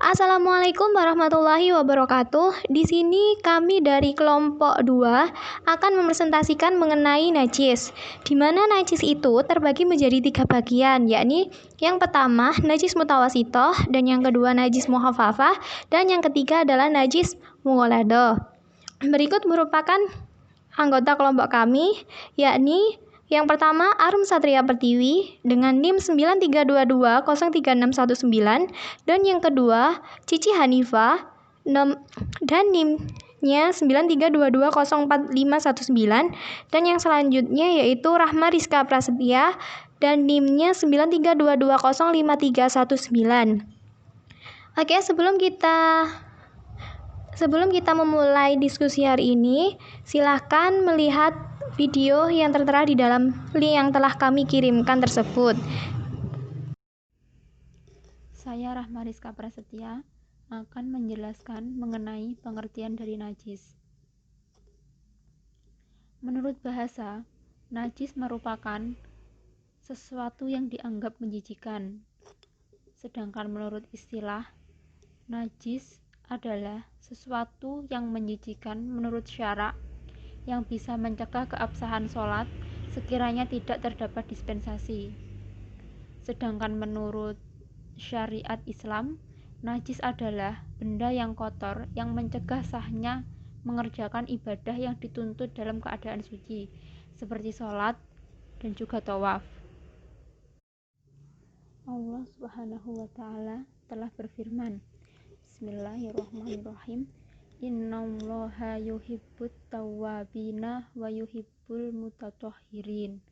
Assalamualaikum warahmatullahi wabarakatuh. Di sini kami dari kelompok 2 akan mempresentasikan mengenai najis. Di mana najis itu terbagi menjadi 3 bagian, yakni yang pertama najis mutawasitoh, dan yang kedua najis mukhafafah, dan yang ketiga adalah najis mughaladoh. Berikut merupakan anggota kelompok kami, yakni yang pertama Arum Satria Pertiwi dengan NIM 9322036619, dan yang kedua Cici Hanifah dan NIM-nya 9322045519, dan yang selanjutnya yaitu Rahma Rizka Prasetya dan NIM-nya 9322053319. Oke, sebelum kita memulai diskusi hari ini, silahkan melihat video yang tertera di dalam link yang telah kami kirimkan tersebut. Saya Rahma Rizka Prasetya akan menjelaskan mengenai pengertian dari najis. Menurut bahasa, najis merupakan sesuatu yang dianggap menjijikan. Sedangkan menurut istilah, najis adalah sesuatu yang menjijikan menurut syara yang bisa mencegah keabsahan sholat sekiranya tidak terdapat dispensasi. Sedangkan menurut syariat Islam, najis adalah benda yang kotor yang mencegah sahnya mengerjakan ibadah yang dituntut dalam keadaan suci, seperti sholat dan juga tawaf. Allah Subhanahu wa Ta'ala telah berfirman, Bismillahirrahmanirrahim, Innallaha yuhibbut tawwabina wa yuhibbul mutatahhirin,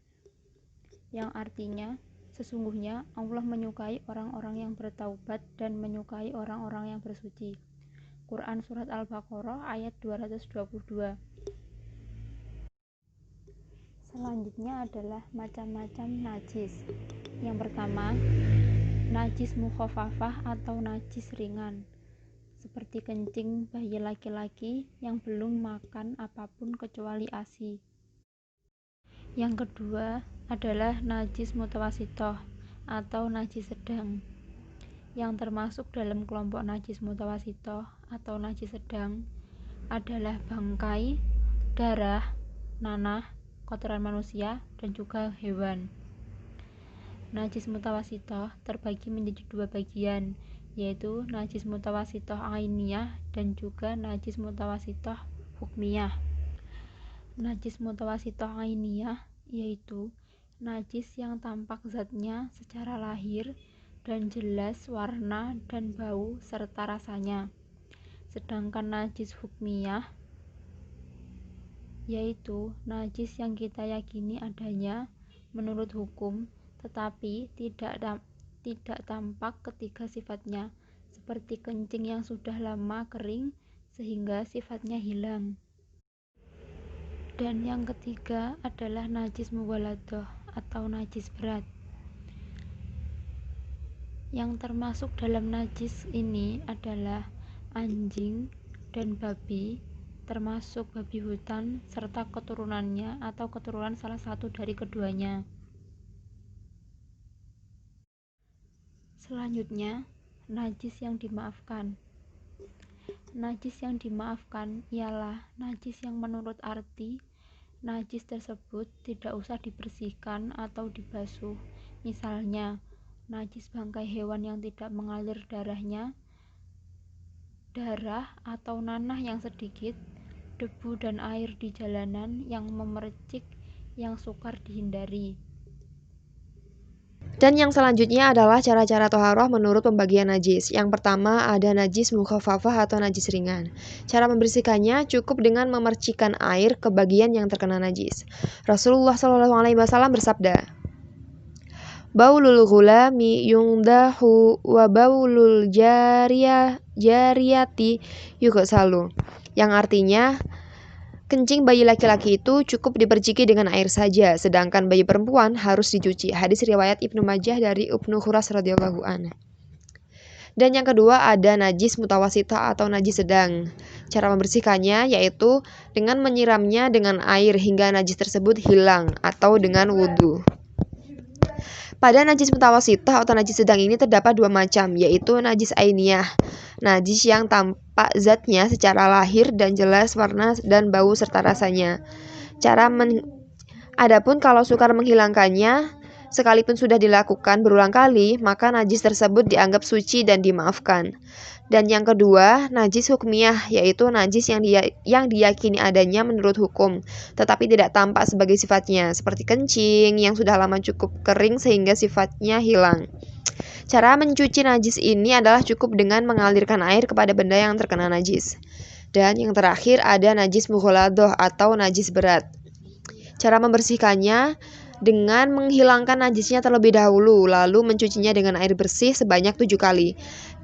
yang artinya sesungguhnya Allah menyukai orang-orang yang bertaubat dan menyukai orang-orang yang bersuci. Quran Surat Al-Baqarah ayat 222. Selanjutnya adalah macam-macam najis. Yang pertama, najis mukhafafah atau najis ringan, seperti kencing bayi laki-laki yang belum makan apapun kecuali ASI. Yang kedua adalah najis mutawasitoh atau najis sedang. Yang termasuk dalam kelompok najis mutawasitoh atau najis sedang adalah bangkai, darah, nanah, kotoran manusia, dan juga hewan. Najis mutawasitoh terbagi menjadi 2 bagian, yaitu najis mutawasitoh ainiyah dan juga najis mutawasitoh hukmiyah. Najis mutawasitoh ainiyah yaitu najis yang tampak zatnya secara lahir dan jelas warna dan bau serta rasanya. Sedangkan najis hukmiyah yaitu najis yang kita yakini adanya menurut hukum tetapi tidak tampak ketiga sifatnya, seperti kencing yang sudah lama kering sehingga sifatnya hilang. Dan yang ketiga adalah najis mughaladoh atau najis berat. Yang termasuk dalam najis ini adalah anjing dan babi, termasuk babi hutan serta keturunannya atau keturunan salah satu dari keduanya. Selanjutnya, najis yang dimaafkan. Najis yang dimaafkan ialah najis yang menurut arti najis tersebut tidak usah dibersihkan atau dibasuh. Misalnya, najis bangkai hewan yang tidak mengalir darahnya, darah atau nanah yang sedikit, debu dan air di jalanan yang memercik yang sukar dihindari. Dan yang selanjutnya adalah cara-cara toharoh menurut pembagian najis. Yang pertama ada najis mukhafafah atau najis ringan. Cara membersihkannya cukup dengan memercikkan air ke bagian yang terkena najis. Rasulullah SAW bersabda, Baulul ghulami yungdahu wa baulul jariyati yughsalu, yang artinya kencing bayi laki-laki itu cukup diperciki dengan air saja, sedangkan bayi perempuan harus dicuci. Hadis riwayat Ibnu Majah dari Ibnu Khuras radhiyallahu anhu. Dan yang kedua ada najis mutawasithah atau najis sedang. Cara membersihkannya yaitu dengan menyiramnya dengan air hingga najis tersebut hilang atau dengan wudhu. Pada najis mutawasithah atau najis sedang ini terdapat dua macam, yaitu najis ainiyah, najis yang tampak zatnya secara lahir dan jelas warna dan bau serta rasanya. Adapun kalau sukar menghilangkannya, sekalipun sudah dilakukan berulang kali, maka najis tersebut dianggap suci dan dimaafkan. Dan yang kedua, najis hukmiyah, yaitu najis yang diyakini adanya menurut hukum, tetapi tidak tampak sebagai sifatnya, seperti kencing yang sudah lama cukup kering sehingga sifatnya hilang. Cara mencuci najis ini adalah cukup dengan mengalirkan air kepada benda yang terkena najis. Dan yang terakhir ada najis mughaladoh atau najis berat. Cara membersihkannya dengan menghilangkan najisnya terlebih dahulu, lalu mencucinya dengan air bersih sebanyak 7 kali.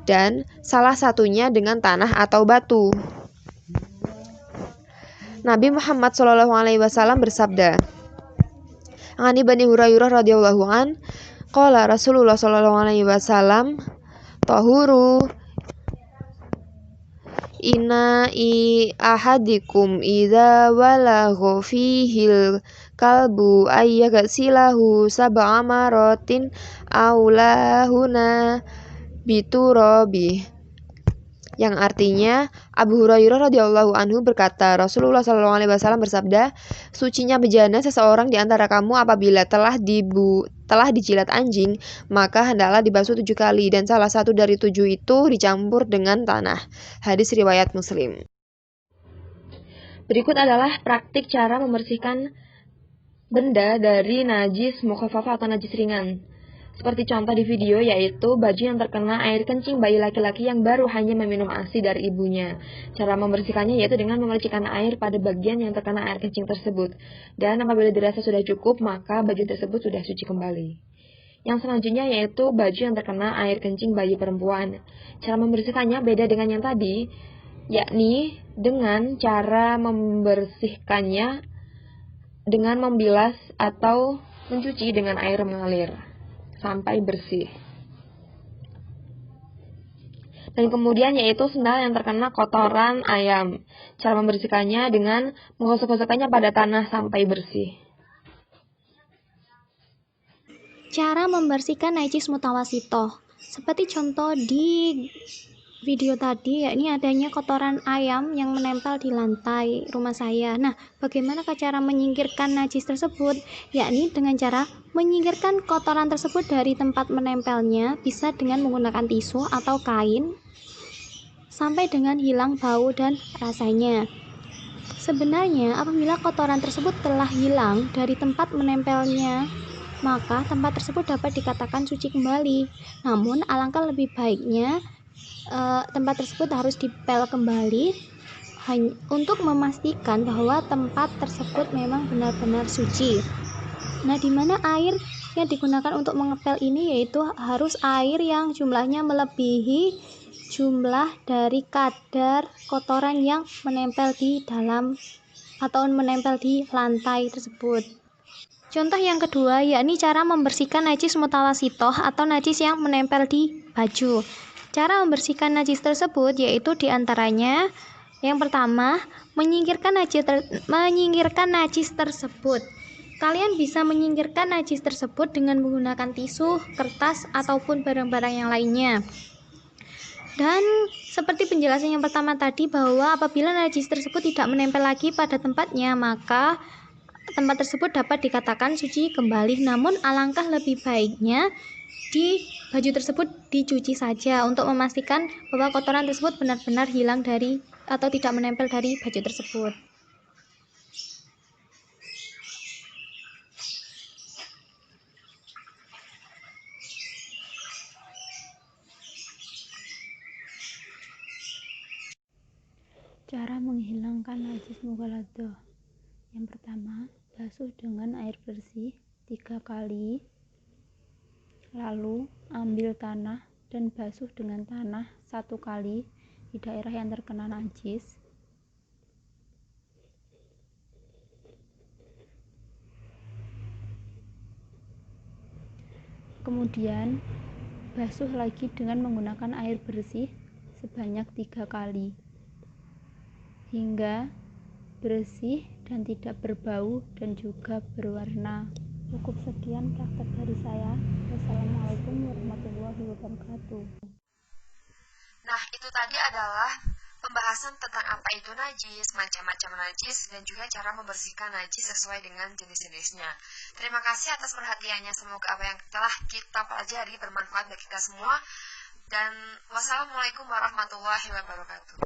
Dan salah satunya dengan tanah atau batu. Nabi Muhammad SAW bersabda, "An Ibnu Hurairah radhiyallahu an, qala Rasulullah SAW, tahuru ina'i ahadikum idza walagha fihil kalbu ayyaghsilahu sab'a maratin aulahuna biturabi." Yang artinya, Abu Hurairah radhiyallahu anhu berkata, Rasulullah SAW bersabda, "Sucinya bejana seseorang di antara kamu apabila telah dijilat anjing, maka hendaklah dibasuh 7 kali, dan salah satu dari 7 itu dicampur dengan tanah." Hadis riwayat Muslim. Berikut adalah praktik cara membersihkan benda dari najis mukhafafah atau najis ringan. Seperti contoh di video, yaitu baju yang terkena air kencing bayi laki-laki yang baru hanya meminum ASI dari ibunya. Cara membersihkannya yaitu dengan memercikkan air pada bagian yang terkena air kencing tersebut. Dan apabila dirasa sudah cukup, maka baju tersebut sudah suci kembali. Yang selanjutnya yaitu baju yang terkena air kencing bayi perempuan. Cara membersihkannya beda dengan yang tadi, yakni dengan cara membersihkannya dengan membilas atau mencuci dengan air mengalir sampai bersih. Dan kemudian yaitu sendal yang terkena kotoran ayam. Cara membersihkannya dengan menggosok-gosokkannya pada tanah sampai bersih. Cara membersihkan najis mutawasithah. Seperti contoh di video tadi, yakni adanya kotoran ayam yang menempel di lantai rumah saya. Nah, bagaimana cara menyingkirkan najis tersebut? Yakni dengan cara menyingkirkan kotoran tersebut dari tempat menempelnya, bisa dengan menggunakan tisu atau kain, sampai dengan hilang bau dan rasanya. Sebenarnya, apabila kotoran tersebut telah hilang dari tempat menempelnya, maka tempat tersebut dapat dikatakan suci kembali. Namun, alangkah lebih baiknya tempat tersebut harus dipel kembali untuk memastikan bahwa tempat tersebut memang benar-benar suci. Nah, di mana air yang digunakan untuk mengepel ini yaitu harus air yang jumlahnya melebihi jumlah dari kadar kotoran yang menempel di dalam atau menempel di lantai tersebut. Contoh yang kedua yakni cara membersihkan najis mutawasithah atau najis yang menempel di baju. Cara membersihkan najis tersebut yaitu diantaranya yang pertama, menyingkirkan najis tersebut. Kalian bisa menyingkirkan najis tersebut dengan menggunakan tisu, kertas, ataupun barang-barang yang lainnya. Dan seperti penjelasan yang pertama tadi bahwa apabila najis tersebut tidak menempel lagi pada tempatnya, maka tempat tersebut dapat dikatakan suci kembali. Namun alangkah lebih baiknya di baju tersebut dicuci saja untuk memastikan bahwa kotoran tersebut benar-benar hilang dari atau tidak menempel dari baju tersebut. Cara menghilangkan najis mughaladoh. Yang pertama, basuh dengan air bersih 3 kali. Lalu ambil tanah dan basuh dengan tanah 1 kali di daerah yang terkena najis. Kemudian basuh lagi dengan menggunakan air bersih sebanyak 3 kali hingga bersih dan tidak berbau dan juga berwarna Cukup sekian praktek dari saya. Wassalamualaikum warahmatullahi wabarakatuh. Nah, itu tadi adalah pembahasan tentang apa itu najis, macam-macam najis, dan juga cara membersihkan najis sesuai dengan jenis-jenisnya. Terima kasih atas perhatiannya. Semoga apa yang telah kita pelajari bermanfaat bagi kita semua. Dan wassalamualaikum warahmatullahi wabarakatuh.